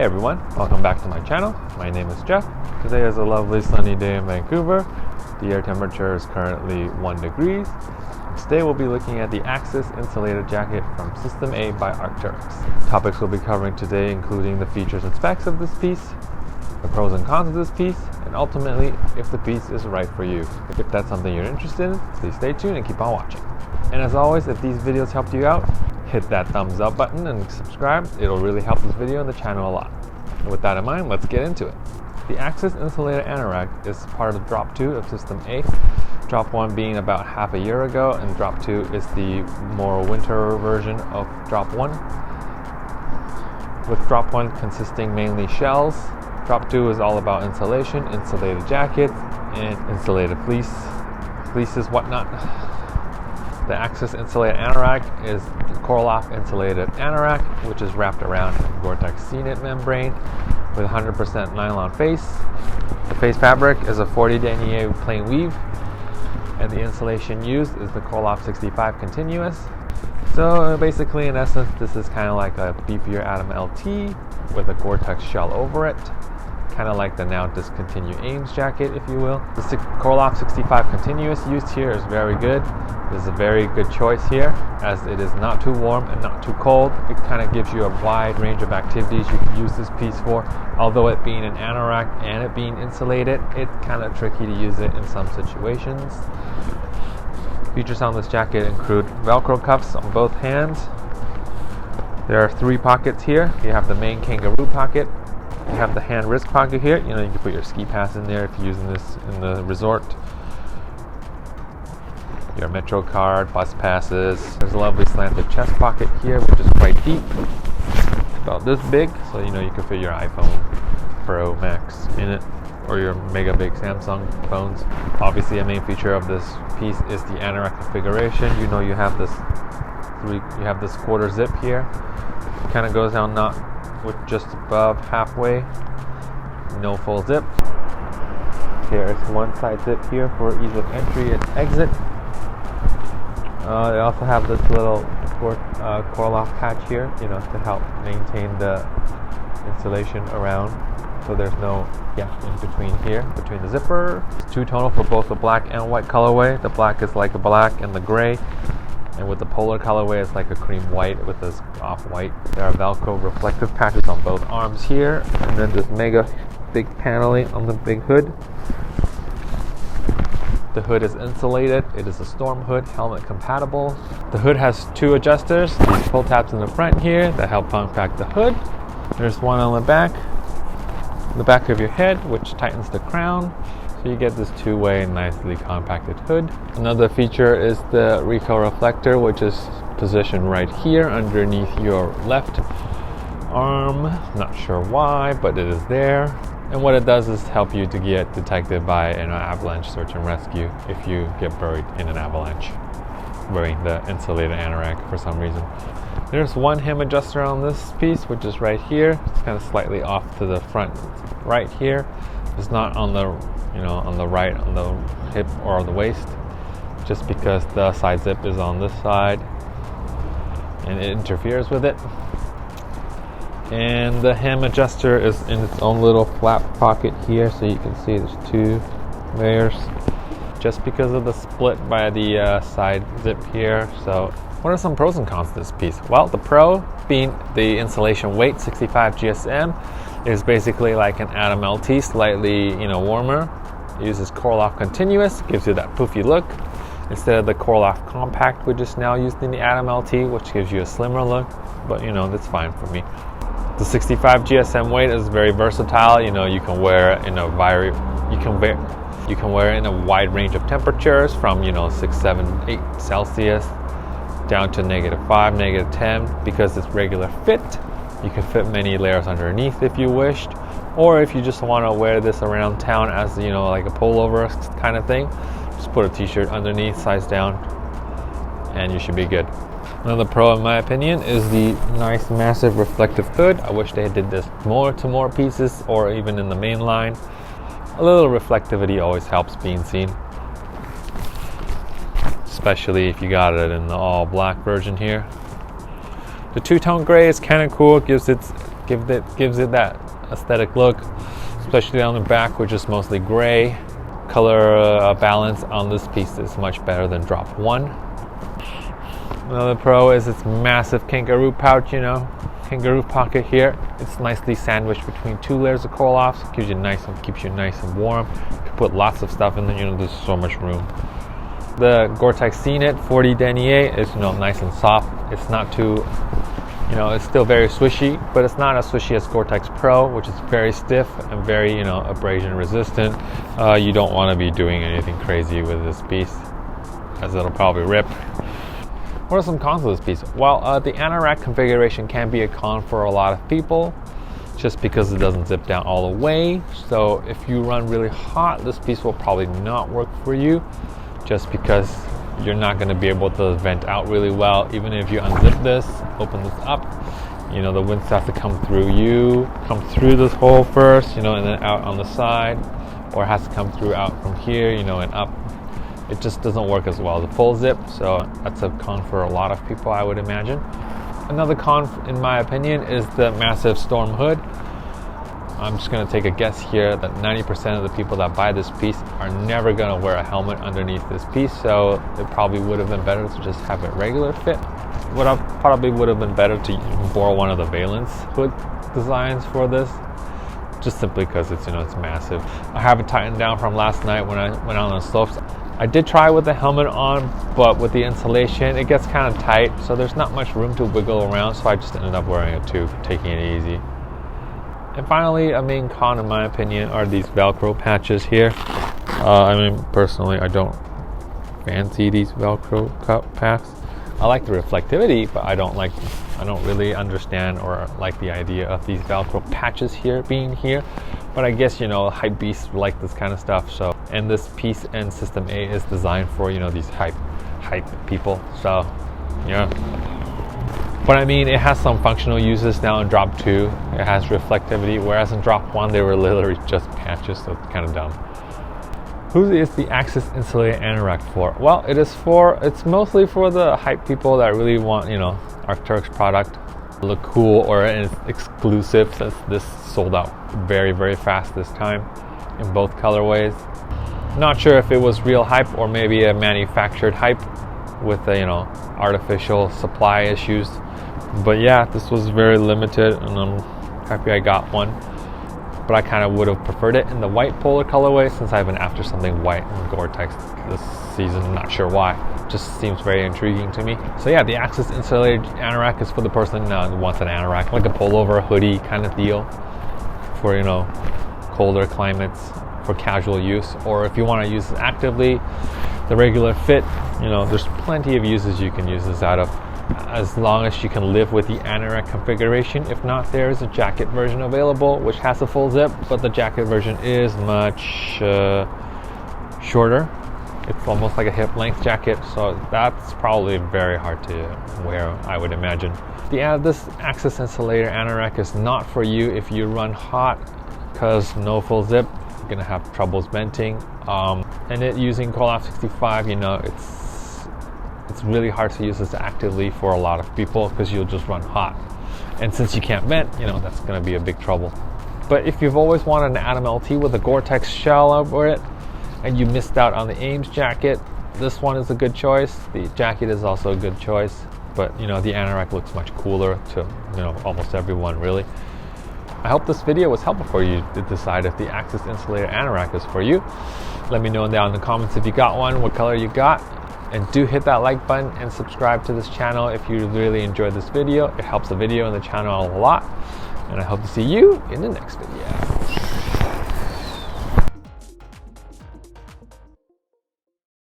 Hey everyone, welcome back to my channel. My name is Jeff. Today is a lovely sunny day in Vancouver. The air temperature is currently 1 degrees. Today we'll be looking at the Axis insulated jacket from System A by Arcteryx. Topics we'll be covering today including the features and specs of this piece, the pros and cons of this piece, and ultimately if the piece is right for you. If that's something you're interested in, please stay tuned and keep on watching. And as always, if these videos helped you out, hit that thumbs up button and subscribe. It'll really help this video and the channel a lot. And with that in mind, let's get into it. The Axis Insulated Anorak is part of Drop 2 of System A. Drop 1 being about half a year ago, and Drop 2 is the more winter version of Drop 1. With Drop 1 consisting mainly shells, Drop 2 is all about insulation, insulated jackets, and insulated fleeces, whatnot. The Axis Insulated Anorak is the Coreloft Insulated Anorak, which is wrapped around a Goretex C-Knit membrane with 100% nylon face. The face fabric is a 40 denier plain weave, and the insulation used is the Coreloft 65 continuous. So basically, in essence, this is kind of like a beefier Atom LT with a Goretex shell over it. Kind of like the now discontinued Ames jacket, if you will. The Coreloft 65 continuous used here is very good. It is a very good choice here, as it is not too warm and not too cold. It kind of gives you a wide range of activities you can use this piece for. Although it being an anorak and it being insulated, it's kind of tricky to use it in some situations. Features on this jacket include Velcro cuffs on both hands. There are 3 pockets here. You have the main kangaroo pocket. You have the hand wrist pocket here. You can put your ski pass in there if you're using this in the resort. Your Metro card, bus passes. There's a lovely slanted chest pocket here, which is quite deep. About this big, so you can fit your iPhone Pro Max in it, or your mega big Samsung phones. Obviously, a main feature of this piece is the Anorak configuration. You have this quarter zip here. It kind of goes down not with just above halfway, no full zip. There is one side zip here for ease of entry and exit. They also have this little Coreloft patch here, to help maintain the insulation around, so there's no gap in between here, between the zipper. It's two-tonal for both the black and white colorway. The black is like a black and the gray. And with the polar colorway, it's like a cream white with this off-white. There are Velcro reflective patches on both arms here, and then this mega big paneling on the big hood. The hood is insulated. It is a storm hood, helmet compatible. The hood has 2 adjusters, these pull tabs in the front here that help compact the hood. There's one on the back of your head, which tightens the crown. So you get this 2-way nicely compacted hood. Another feature is the recoil reflector, which is positioned right here underneath your left arm. Not sure why, but it is there. And what it does is help you to get detected by an avalanche search and rescue if you get buried in an avalanche wearing the insulated anorak for some reason. There's one hem adjuster on this piece, which is right here. It's kind of slightly off to the front right here. It's not on the on the right, on the hip or the waist, just because the side zip is on this side and it interferes with it. And the hem adjuster is in its own little flap pocket here, so you can see there's 2 layers just because of the split by the side zip here. So what are some pros and cons to this piece? Well, the pro being the insulation weight, 65 GSM, is basically like an Atom LT, slightly warmer. It uses Coreloft continuous, gives you that poofy look instead of the Coreloft compact, which is now used in the Atom LT, which gives you a slimmer look. But that's fine for me. The 65 GSM weight is very versatile. You can wear it in a wide range of temperatures from 6, 7, 8 Celsius down to -5, -10. Because it's regular fit, you can fit many layers underneath if you wished, or if you just want to wear this around town as like a pullover kind of thing, just put a t-shirt underneath, size down, and you should be good. Another pro, in my opinion, is the nice massive reflective hood. I wish they did this to more pieces, or even in the main line. A little reflectivity always helps being seen, especially if you got it in the all black version here. The two-tone gray is kind of cool. It gives it gives it that aesthetic look, especially on the back, which is mostly gray. Color balance on this piece is much better than drop 1. Another pro is its massive kangaroo pouch, kangaroo pocket here. It's nicely sandwiched between 2 layers of Coreloft. Keeps you nice and warm. You can put lots of stuff in there. There's so much room. The Goretex C-Knit 40 denier is nice and soft. It's not too, it's still very swishy, but it's not as swishy as Goretex Pro, which is very stiff and very abrasion resistant. You don't want to be doing anything crazy with this piece, as it'll probably rip. What are some cons of this piece? Well, the Anorak configuration can be a con for a lot of people, just because it doesn't zip down all the way. So if you run really hot, this piece will probably not work for you, just because you're not going to be able to vent out really well. Even if you unzip this, open this up, the wind has to come through this hole first, and then out on the side, or it has to come out from here, and up. It just doesn't work as well as a full zip, so that's a con for a lot of people, I would imagine. Another con, in my opinion, is the massive storm hood. I'm just going to take a guess here that 90% of the people that buy this piece are never going to wear a helmet underneath this piece, so it probably would have been better to just have a regular fit. Probably would have been better to borrow one of the valence hood designs for this, just simply because it's massive. I have it tightened down from last night when I went out on the slopes. I did try with the helmet on, but with the insulation, it gets kind of tight, so there's not much room to wiggle around, so I just ended up wearing it too, taking it easy. And finally, a main con, in my opinion, are these Velcro patches here. Personally, I don't fancy these Velcro cup packs. I like the reflectivity, but I don't really understand or like the idea of these Velcro patches being here. But I guess, hype beasts like this kind of stuff. So, and this piece and System A is designed for, these hype people. So, yeah. But it has some functional uses now in drop 2. It has reflectivity, whereas in drop 1, they were literally just patches, so it's kind of dumb. Who is the Axis Insulated Anorak for? Well, it's mostly for the hype people that really want, Arcteryx product. Look cool, or it's exclusive, since this sold out very, very fast this time in both colorways. Not sure if it was real hype or maybe a manufactured hype with artificial supply issues. But yeah, this was very limited, and I'm happy I got one. But I kind of would have preferred it in the white polar colorway, since I've been after something white in Goretex this season. Not sure why. Just seems very intriguing to me. So yeah, the Axis Insulated Anorak is for the person who wants an anorak, like a pullover hoodie kind of deal for colder climates, for casual use. Or if you want to use it actively, the regular fit, there's plenty of uses you can use this out of, as long as you can live with the Anorak configuration. If not, there is a jacket version available which has a full zip, but the jacket version is much shorter. It's almost like a hip length jacket, so that's probably very hard to wear, I would imagine. This Axis Insulated Anorak is not for you if you run hot, because no full zip, you're gonna have troubles venting. And it using Coreloft 65, it's really hard to use this actively for a lot of people, because you'll just run hot. And since you can't vent, that's going to be a big trouble. But if you've always wanted an Atom LT with a Goretex shell over it, and you missed out on the Ames jacket, this one is a good choice. The jacket is also a good choice, but the Anorak looks much cooler to almost everyone, really. I hope this video was helpful for you to decide if the Axis Insulated Anorak is for you. Let me know down in the comments if you got one, what color you got. And do hit that like button and subscribe to this channel if you really enjoyed this video. It helps the video and the channel a lot. And I hope to see you in the next video.